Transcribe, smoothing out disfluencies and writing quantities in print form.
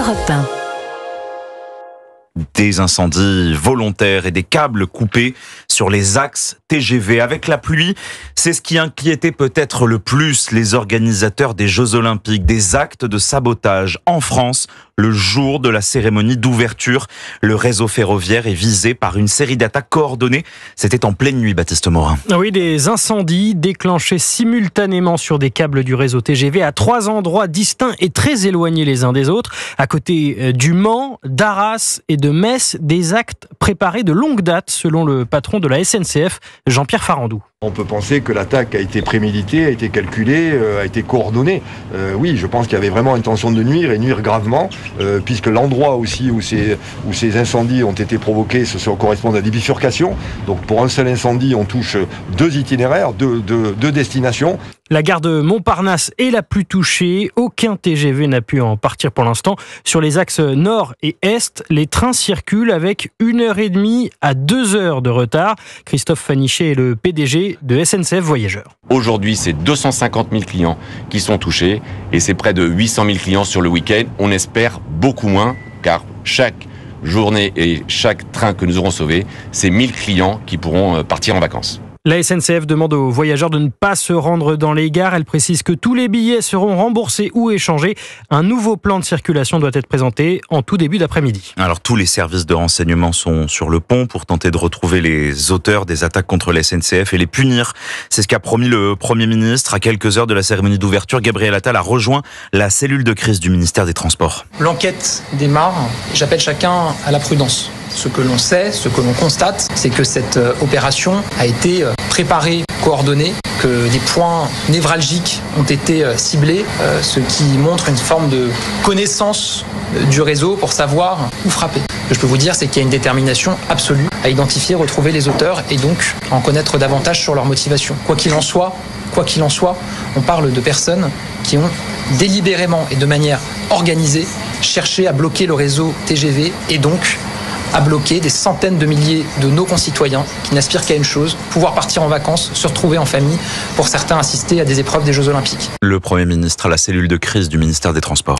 Europe 1. Des incendies volontaires et des câbles coupés sur les axes TGV. Avec la pluie, c'est ce qui inquiétait peut-être le plus les organisateurs des Jeux Olympiques. Des actes de sabotage en France le jour de la cérémonie d'ouverture. Le réseau ferroviaire est visé par une série d'attaques coordonnées. C'était en pleine nuit, Baptiste Morin. Oui, des incendies déclenchés simultanément sur des câbles du réseau TGV à 3 endroits distincts et très éloignés les uns des autres. À côté du Mans, d'Arras et de Metz, des actes préparés de longue date, selon le patron de la SNCF, Jean-Pierre Farandou. On peut penser que l'attaque a été préméditée, a été calculée, a été coordonnée. Oui, je pense qu'il y avait vraiment intention de nuire et nuire gravement, puisque l'endroit aussi où ces incendies ont été provoqués, ce correspond à des bifurcations. Donc pour un seul incendie, on touche 2 itinéraires, deux destinations. La gare de Montparnasse est la plus touchée. Aucun TGV n'a pu en partir pour l'instant. Sur les axes nord et est, les trains circulent avec 1h30 à 2 heures de retard. Christophe Fanichet est le PDG de SNCF Voyageurs. Aujourd'hui, c'est 250 000 clients qui sont touchés et c'est près de 800 000 clients sur le week-end. On espère beaucoup moins car chaque journée et chaque train que nous aurons sauvé, c'est 1000 clients qui pourront partir en vacances. La SNCF demande aux voyageurs de ne pas se rendre dans les gares. Elle précise que tous les billets seront remboursés ou échangés. Un nouveau plan de circulation doit être présenté en tout début d'après-midi. Alors tous les services de renseignement sont sur le pont pour tenter de retrouver les auteurs des attaques contre la SNCF et les punir. C'est ce qu'a promis le Premier ministre. À quelques heures de la cérémonie d'ouverture, Gabriel Attal a rejoint la cellule de crise du ministère des Transports. L'enquête démarre. J'appelle chacun à la prudence. Ce que l'on sait, ce que l'on constate, c'est que cette opération a été préparée, coordonnée, que des points névralgiques ont été ciblés, ce qui montre une forme de connaissance du réseau pour savoir où frapper. Ce que je peux vous dire, c'est qu'il y a une détermination absolue à identifier, retrouver les auteurs et donc en connaître davantage sur leur motivation. Quoi qu'il en soit, on parle de personnes qui ont délibérément et de manière organisée cherché à bloquer le réseau TGV et donc à bloquer des centaines de milliers de nos concitoyens qui n'aspirent qu'à une chose, pouvoir partir en vacances, se retrouver en famille, pour certains assister à des épreuves des Jeux Olympiques. Le Premier ministre à la cellule de crise du ministère des Transports.